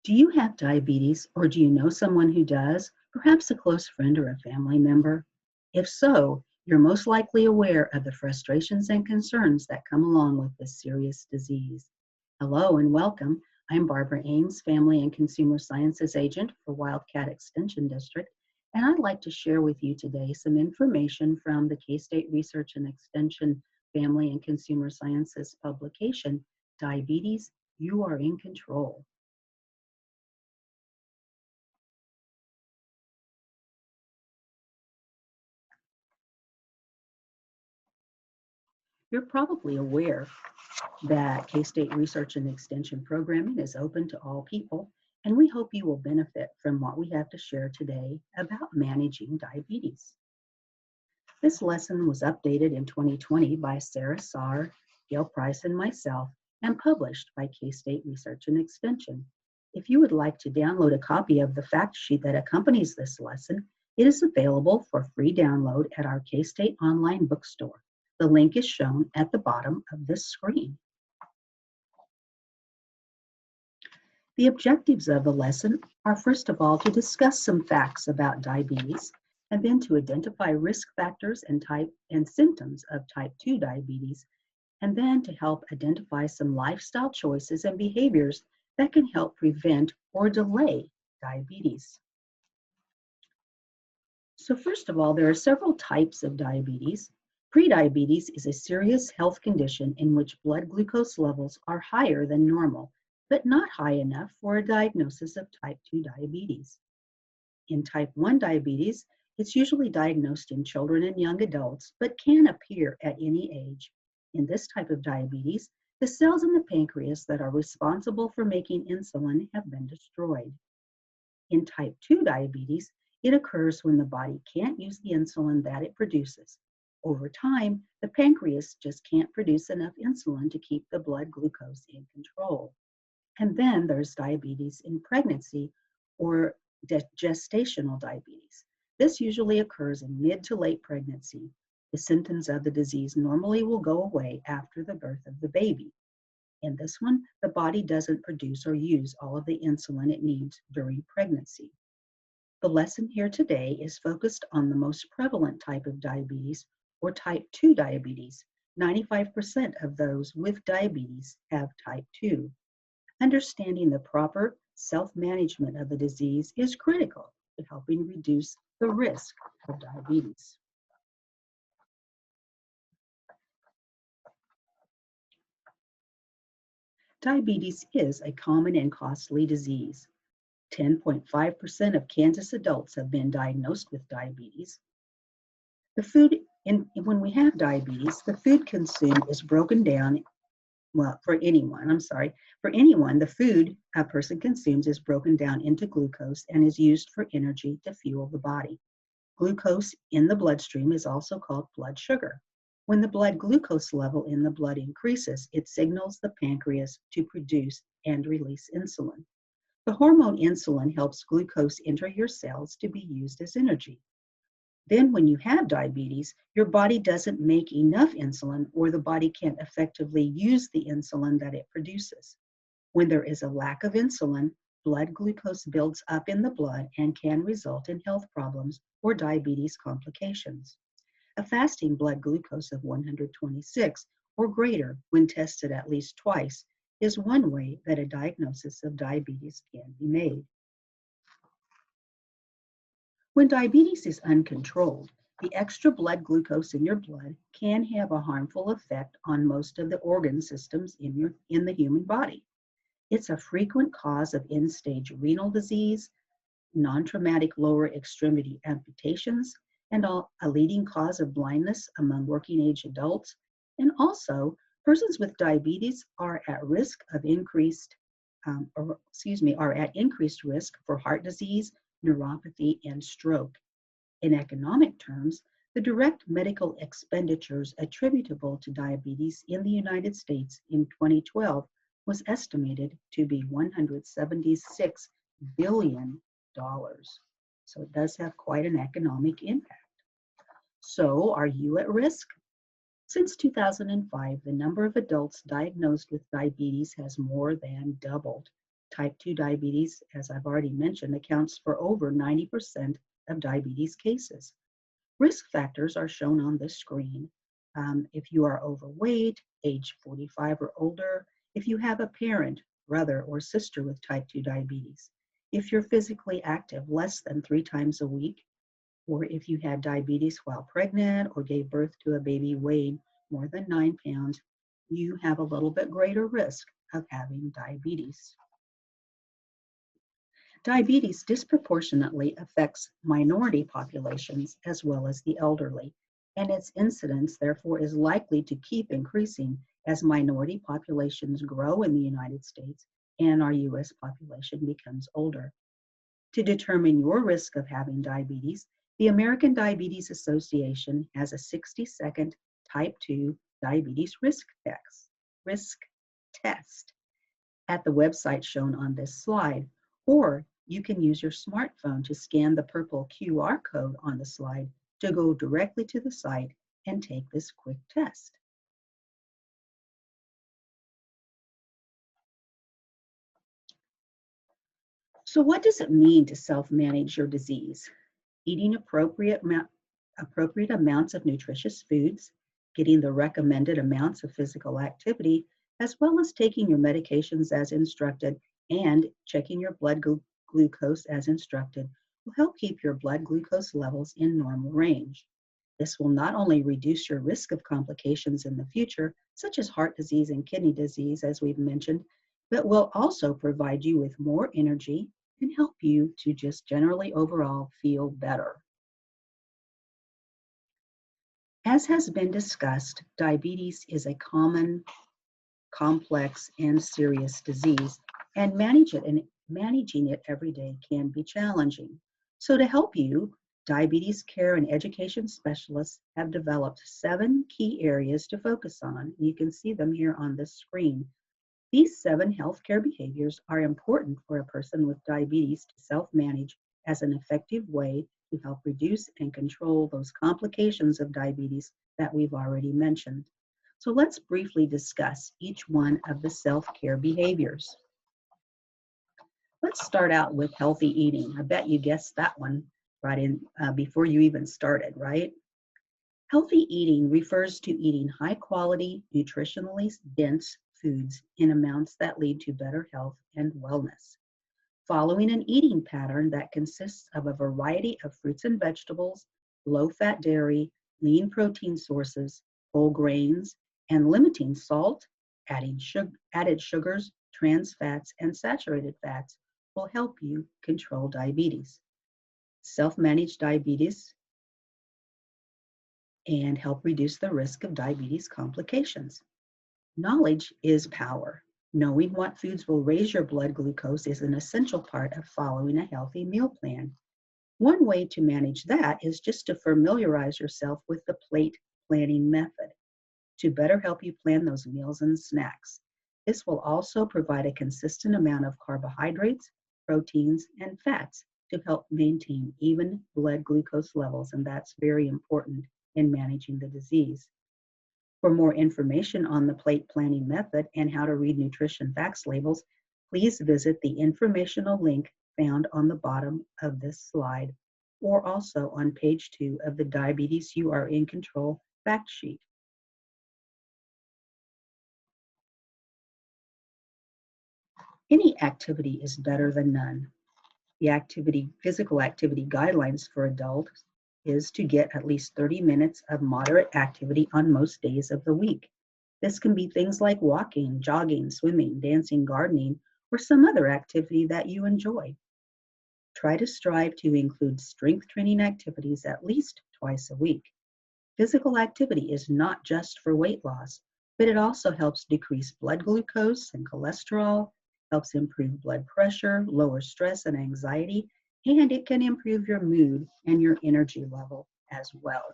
Do you have diabetes or do you know someone who does? Perhaps a close friend or a family member? If so, you're most likely aware of the frustrations and concerns that come along with this serious disease. Hello and welcome. I'm Barbara Ames, Family and Consumer Sciences Agent for Wildcat Extension District, and I'd like to share with you today some information from the K-State Research and Extension Family and Consumer Sciences publication, Diabetes, You Are in Control. You're probably aware that K-State Research and Extension programming is open to all people, and we hope you will benefit from what we have to share today about managing diabetes. This lesson was updated in 2020 by Sarah Saar, Gail Price, and myself, and published by K-State Research and Extension. If you would like to download a copy of the fact sheet that accompanies this lesson, it is available for free download at our K-State online bookstore. The link is shown at the bottom of this screen. The objectives of the lesson are, first of all, to discuss some facts about diabetes, and then to identify risk factors and symptoms of type 2 diabetes, and then to help identify some lifestyle choices and behaviors that can help prevent or delay diabetes. So first of all, there are several types of diabetes. Prediabetes is a serious health condition in which blood glucose levels are higher than normal, but not high enough for a diagnosis of type 2 diabetes. In type 1 diabetes, it's usually diagnosed in children and young adults, but can appear at any age. In this type of diabetes, the cells in the pancreas that are responsible for making insulin have been destroyed. In type 2 diabetes, it occurs when the body can't use the insulin that it produces. Over time, the pancreas just can't produce enough insulin to keep the blood glucose in control. And then there's diabetes in pregnancy or gestational diabetes. This usually occurs in mid to late pregnancy. The symptoms of the disease normally will go away after the birth of the baby. In this one, the body doesn't produce or use all of the insulin it needs during pregnancy. The lesson here today is focused on the most prevalent type of diabetes, or type 2 diabetes. 95% of those with diabetes have type 2. Understanding the proper self-management of the disease is critical to helping reduce the risk of diabetes. Diabetes is a common and costly disease. 10.5% of Kansas adults have been diagnosed with diabetes. When we have diabetes, the food consumed is broken down. For anyone, the food a person consumes is broken down into glucose and is used for energy to fuel the body. Glucose in the bloodstream is also called blood sugar. When the blood glucose level in the blood increases, it signals the pancreas to produce and release insulin. The hormone insulin helps glucose enter your cells to be used as energy. Then when you have diabetes, your body doesn't make enough insulin, or the body can't effectively use the insulin that it produces. When there is a lack of insulin, blood glucose builds up in the blood and can result in health problems or diabetes complications. A fasting blood glucose of 126 or greater when tested at least twice is one way that a diagnosis of diabetes can be made. When diabetes is uncontrolled, the extra blood glucose in your blood can have a harmful effect on most of the organ systems in the human body. It's a frequent cause of end-stage renal disease, non-traumatic lower extremity amputations, and a leading cause of blindness among working-age adults. And also, persons with diabetes are at increased risk for heart disease, neuropathy, and stroke. In economic terms, the direct medical expenditures attributable to diabetes in the United States in 2012 was estimated to be $176 billion. So it does have quite an economic impact. So are you at risk? Since 2005, the number of adults diagnosed with diabetes has more than doubled. Type 2 diabetes, as I've already mentioned, accounts for over 90% of diabetes cases. Risk factors are shown on the screen. If you are overweight, age 45 or older, if you have a parent, brother, or sister with type 2 diabetes, if you're physically active less than 3 times a week, or if you had diabetes while pregnant or gave birth to a baby weighing more than 9 pounds, you have a little bit greater risk of having diabetes. Diabetes disproportionately affects minority populations as well as the elderly, and its incidence, therefore, is likely to keep increasing as minority populations grow in the United States and our U.S. population becomes older. To determine your risk of having diabetes, the American Diabetes Association has a 60-second type 2 diabetes risk test at the website shown on this slide, or you can use your smartphone to scan the purple QR code on the slide to go directly to the site and take this quick test. So what does it mean to self-manage your disease? Eating appropriate amounts of nutritious foods, getting the recommended amounts of physical activity, as well as taking your medications as instructed and checking your blood glucose as instructed will help keep your blood glucose levels in normal range. This will not only reduce your risk of complications in the future, such as heart disease and kidney disease, as we've mentioned, but will also provide you with more energy and help you to just generally overall feel better. As has been discussed, diabetes is a common, complex, and serious disease, and managing it every day can be challenging. So to help you, diabetes care and education specialists have developed 7 key areas to focus on. You can see them here on this screen. These 7 healthcare behaviors are important for a person with diabetes to self-manage as an effective way to help reduce and control those complications of diabetes that we've already mentioned. So let's briefly discuss each one of the self-care behaviors. Let's start out with healthy eating. I bet you guessed that one right in before you even started, right? Healthy eating refers to eating high quality, nutritionally dense foods in amounts that lead to better health and wellness. Following an eating pattern that consists of a variety of fruits and vegetables, low-fat dairy, lean protein sources, whole grains, and limiting salt, added sugars, trans fats, and saturated fats will help you control diabetes. Self-manage diabetes and help reduce the risk of diabetes complications. Knowledge is power. Knowing what foods will raise your blood glucose is an essential part of following a healthy meal plan. One way to manage that is just to familiarize yourself with the plate planning method to better help you plan those meals and snacks. This will also provide a consistent amount of carbohydrates, proteins, and fats to help maintain even blood glucose levels, and that's very important in managing the disease. For more information on the plate planning method and how to read nutrition facts labels, please visit the informational link found on the bottom of this slide, or also on page 2 of the Diabetes You Are in Control fact sheet. Any activity is better than none. The physical activity guidelines for adults is to get at least 30 minutes of moderate activity on most days of the week. This can be things like walking, jogging, swimming, dancing, gardening, or some other activity that you enjoy. Try to strive to include strength training activities at least twice a week. Physical activity is not just for weight loss, but it also helps decrease blood glucose and cholesterol, helps improve blood pressure, lower stress and anxiety, and it can improve your mood and your energy level as well.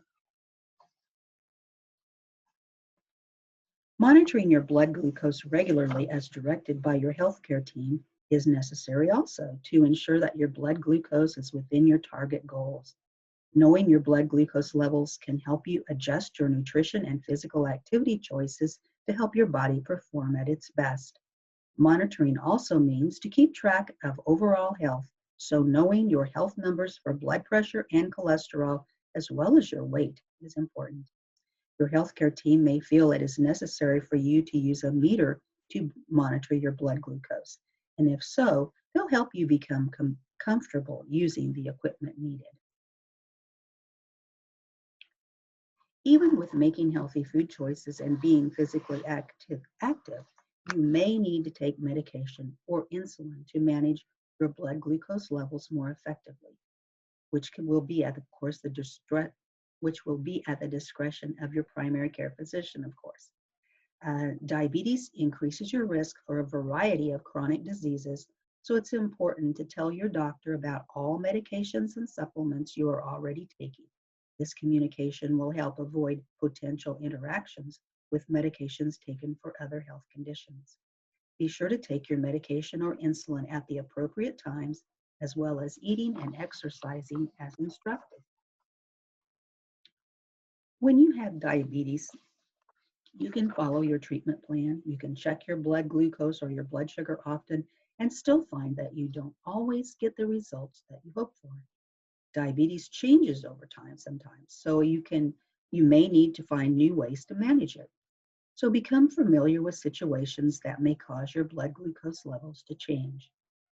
Monitoring your blood glucose regularly as directed by your healthcare team is necessary also to ensure that your blood glucose is within your target goals. Knowing your blood glucose levels can help you adjust your nutrition and physical activity choices to help your body perform at its best. Monitoring also means to keep track of overall health, so knowing your health numbers for blood pressure and cholesterol, as well as your weight, is important. Your healthcare team may feel it is necessary for you to use a meter to monitor your blood glucose, and if so, they'll help you become comfortable using the equipment needed. Even with making healthy food choices and being physically active, you may need to take medication or insulin to manage your blood glucose levels more effectively, will be at which will be at the discretion of your primary care physician, of course. Diabetes increases your risk for a variety of chronic diseases, so it's important to tell your doctor about all medications and supplements you are already taking. This communication will help avoid potential interactions with medications taken for other health conditions. Be sure to take your medication or insulin at the appropriate times, as well as eating and exercising as instructed. When you have diabetes, you can follow your treatment plan. You can check your blood glucose or your blood sugar often and still find that you don't always get the results that you hope for. Diabetes changes over time sometimes, so you may need to find new ways to manage it. So become familiar with situations that may cause your blood glucose levels to change.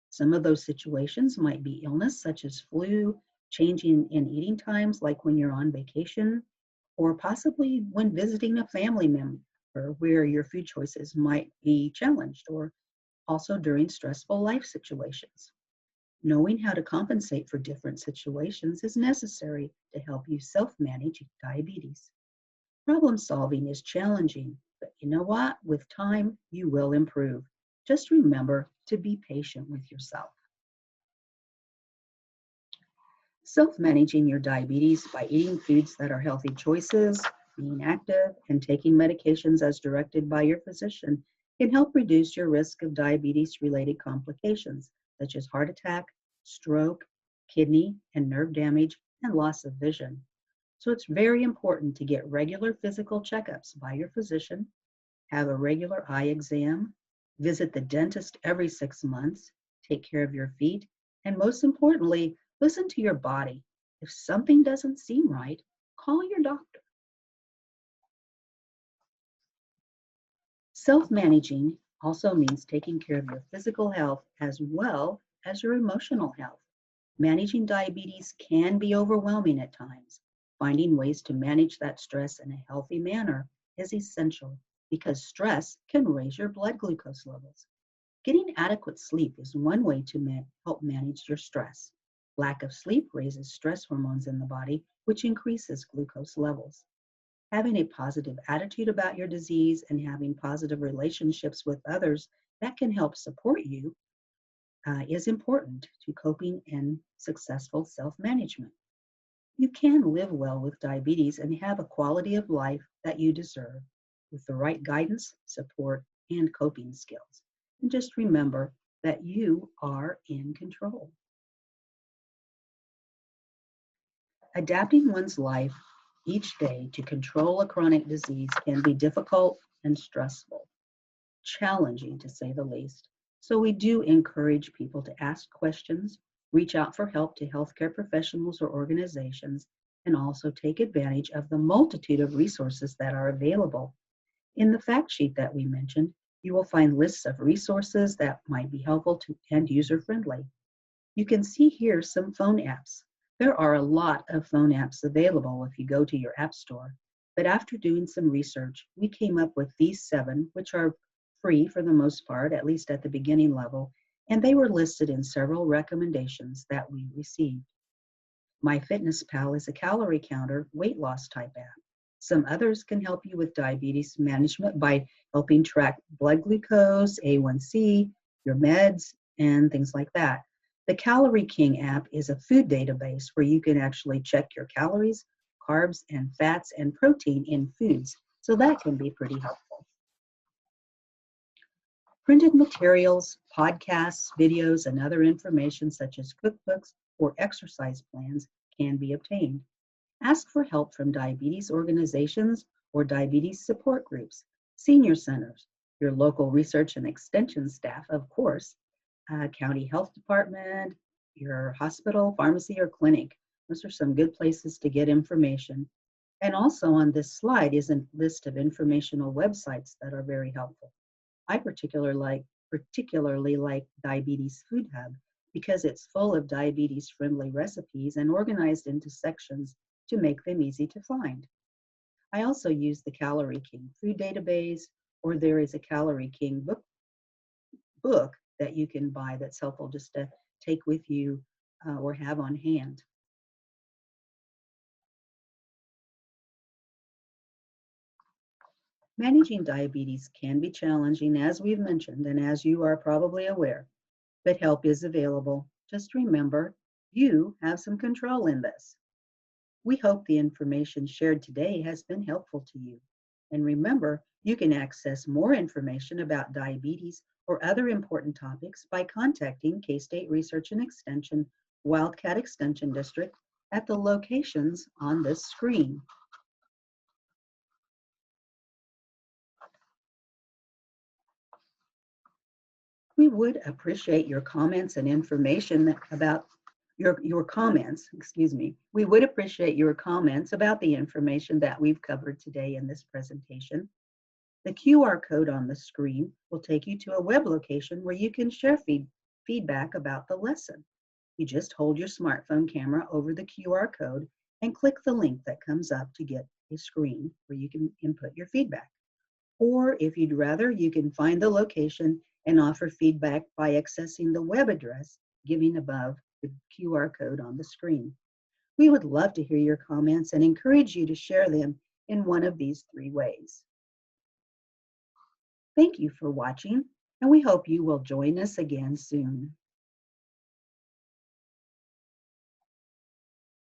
Some of those situations might be illness such as flu, changing in eating times like when you're on vacation, or possibly when visiting a family member where your food choices might be challenged, or also during stressful life situations. Knowing how to compensate for different situations is necessary to help you self-manage diabetes. Problem solving is challenging, but you know what? With time, you will improve. Just remember to be patient with yourself. Self-managing your diabetes by eating foods that are healthy choices, being active, and taking medications as directed by your physician can help reduce your risk of diabetes-related complications, such as heart attack, stroke, kidney and nerve damage, and loss of vision. So it's very important to get regular physical checkups by your physician, have a regular eye exam, visit the dentist every 6 months, take care of your feet, and most importantly, listen to your body. If something doesn't seem right, call your doctor. Self-managing also means taking care of your physical health as well as your emotional health. Managing diabetes can be overwhelming at times. Finding ways to manage that stress in a healthy manner is essential because stress can raise your blood glucose levels. Getting adequate sleep is one way to help manage your stress. Lack of sleep raises stress hormones in the body, which increases glucose levels. Having a positive attitude about your disease and having positive relationships with others that can help support you is important to coping and successful self-management. You can live well with diabetes and have a quality of life that you deserve with the right guidance, support, and coping skills. And just remember that you are in control. Adapting one's life each day to control a chronic disease can be difficult and stressful, challenging to say the least. So we do encourage people to ask questions, reach out for help to healthcare professionals or organizations, and also take advantage of the multitude of resources that are available. In the fact sheet that we mentioned, you will find lists of resources that might be helpful to and user-friendly. You can see here some phone apps. There are a lot of phone apps available if you go to your app store, but after doing some research, we came up with these 7, which are free for the most part, at least at the beginning level, and they were listed in several recommendations that we received. MyFitnessPal is a calorie counter weight loss type app. Some others can help you with diabetes management by helping track blood glucose, A1C, your meds, and things like that. The Calorie King app is a food database where you can actually check your calories, carbs, and fats and protein in foods. So that can be pretty helpful. Printed materials, podcasts, videos, and other information such as cookbooks or exercise plans can be obtained. Ask for help from diabetes organizations or diabetes support groups, senior centers, your local research and extension staff, of course, county health department, your hospital, pharmacy, or clinic. Those are some good places to get information. And also on this slide is a list of informational websites that are very helpful. I particularly like Diabetes Food Hub because it's full of diabetes-friendly recipes and organized into sections to make them easy to find. I also use the Calorie King food database, or there is a Calorie King book that you can buy that's helpful just to take with you or have on hand. Managing diabetes can be challenging, as we've mentioned, and as you are probably aware, but help is available. Just remember, you have some control in this. We hope the information shared today has been helpful to you. And remember, you can access more information about diabetes or other important topics by contacting K-State Research and Extension Wildcat Extension District at the locations on this screen. We would appreciate your comments and information about your comments, excuse me. We would appreciate your comments about the information that we've covered today in this presentation. The QR code on the screen will take you to a web location where you can share feedback about the lesson. You just hold your smartphone camera over the QR code and click the link that comes up to get a screen where you can input your feedback. Or if you'd rather, you can find the location and offer feedback by accessing the web address given above the QR code on the screen. We would love to hear your comments and encourage you to share them in one of these three ways. Thank you for watching, and we hope you will join us again soon.